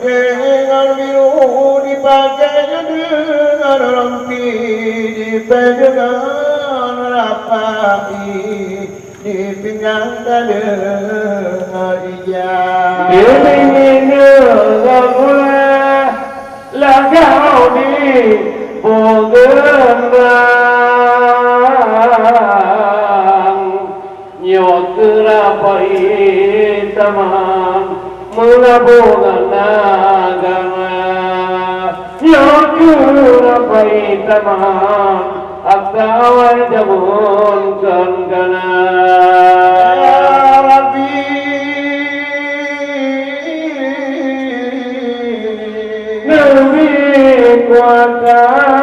Dengan biru dipakainya dengan rompi, dipegang rapai, dipinggangkan dengan ijab. Dipinggangnya gak lagau di pogembang, nyok rapai tamang. Melabuhkan agama Yukura paitamam Akawai jamunkan kana Ya Rabbi Nabi kuatkan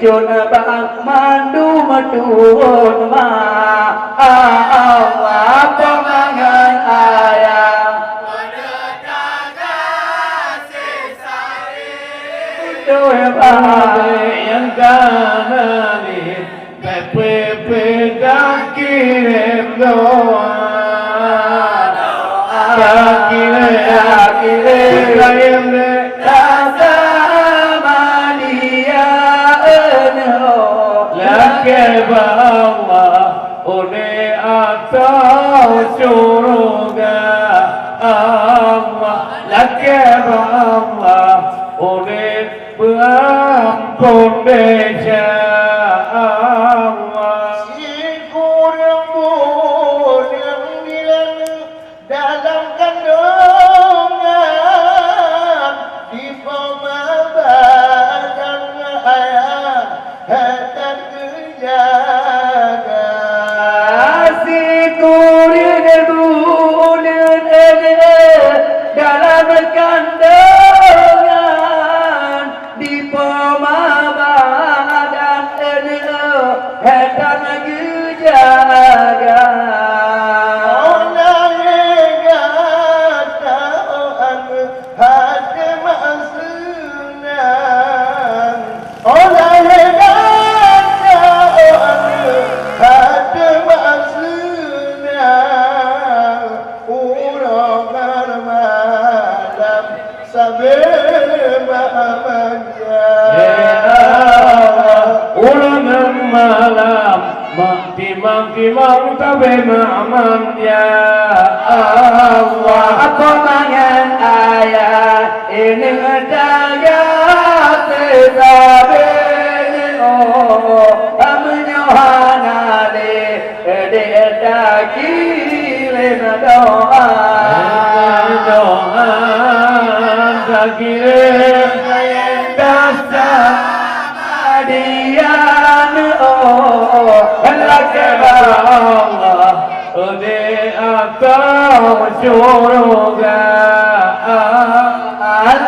Jun bang mandu madun ma awa pemangan ayam Doi babe yang kanani pepe dakirim doan dakire kayem le Allah une atau surga Allah lake Allah une pengampun dosa Allah sikur embun yang dilan dalam kandungan di pemabadan ayat hatan jaga sikurin bulan dalam kandungan di pemabadan hatan jaga orang yang tahan hati masunang orang yang malam Timang tabe ma'aman ya Allah Apa mangan ayat ini daya sesabe oh amnyohana de dakile doa dakile das Madian oh lakbar Allah di atas surga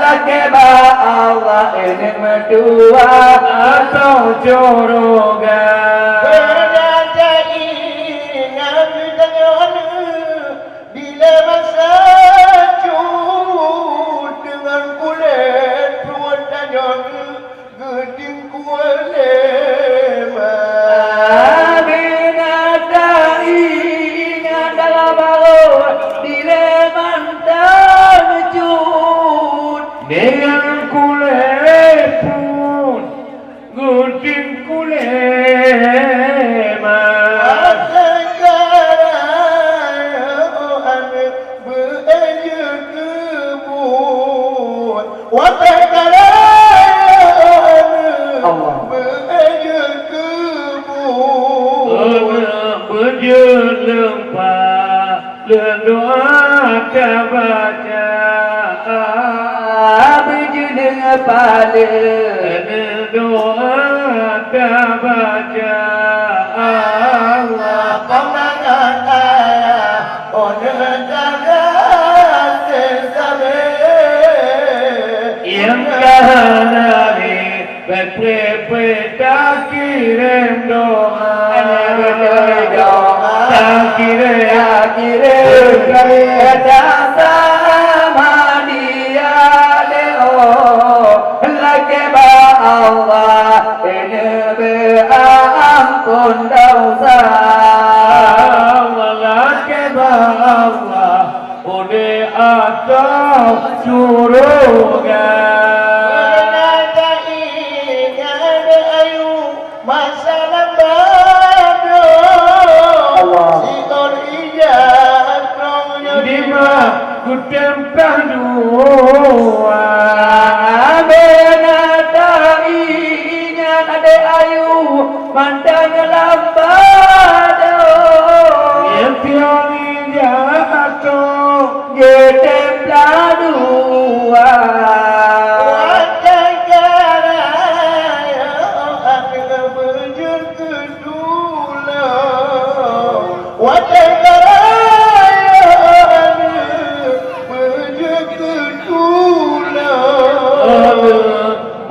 lakbar Allah ini berdua atas surga Berada ingat dengan bila masa cut dengan kulit tuan tanyan geding kualema dengan kulit pun gunting kulema sekarang bereja kebun sekarang bereja kebun berjelempah lendoa baca berjelempah pada doa baca Allah pemandangan ayah orang jangan sesame yang kahari berpepe tak kirim doa tak kirim tak sama dia lakbar Allah ini berampun dosa lakbar Allah di atas surga berada ingat ayu masa lambado si orijat krongnya di mana ku tempah dua ada ayu mandang lambado yang pioni jatuh getemplah dua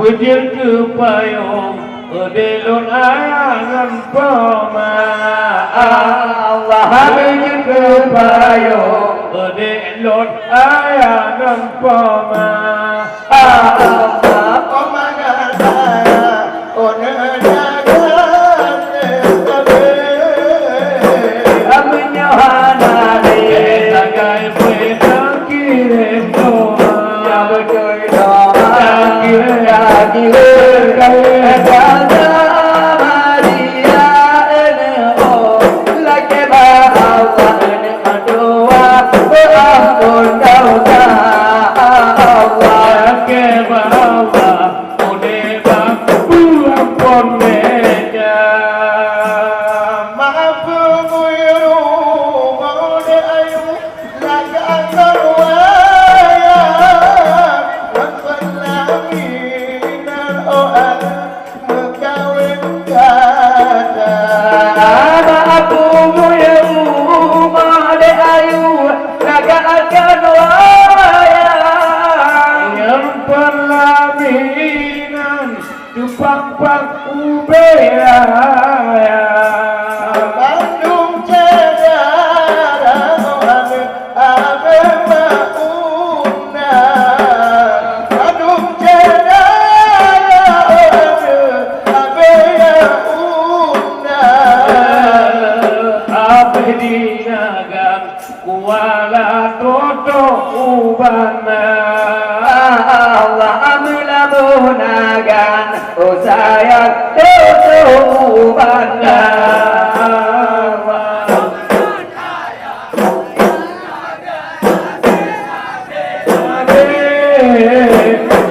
Bujur ke payung Delon ayangan poma Allah bujur ke payung Delon ayangan poma Allah pemandangan ayah orang jangan sesame menyohana sebagai pedang kirim doa yang betul doa kirim kata Maria ini oh lakbar Allah ini doa berampun dosa Allah lakbar Allah udah berampun meja maaf muyuru mau de ayu laga antarwaya wasalaminan oan mekawin kata aku muyuru made ayu naga akan wayang yang perlaminan tupang ubaya Bandung cedera oan abe mauna Bandung cedera oan abe mauna ape dinagan kuala toto ubana Allah amila munagan sayang toto ubana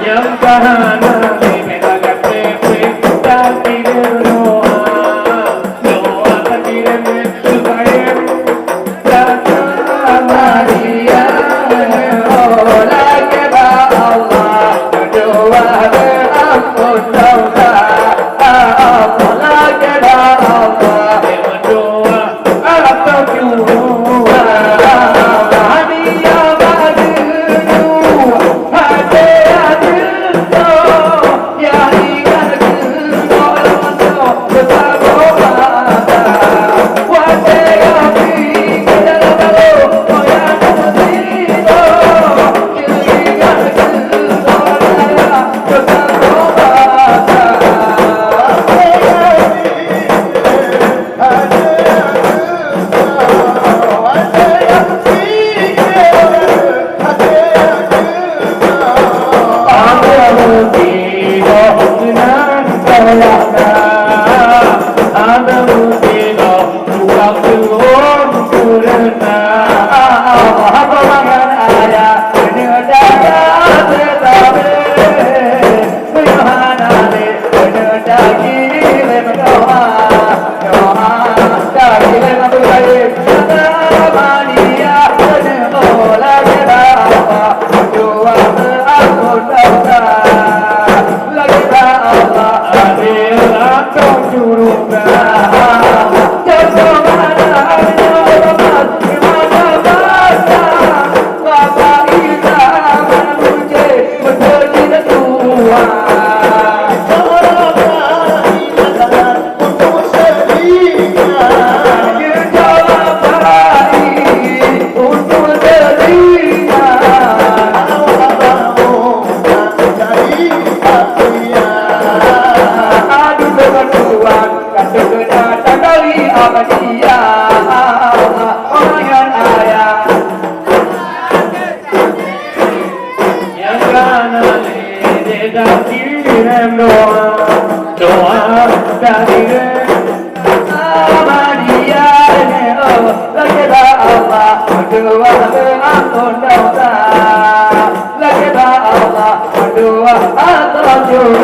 yang kahana menaga tepe tak kirim doa tak kirim supaya kata Maria oh lakbar Allah doa berampun Allah,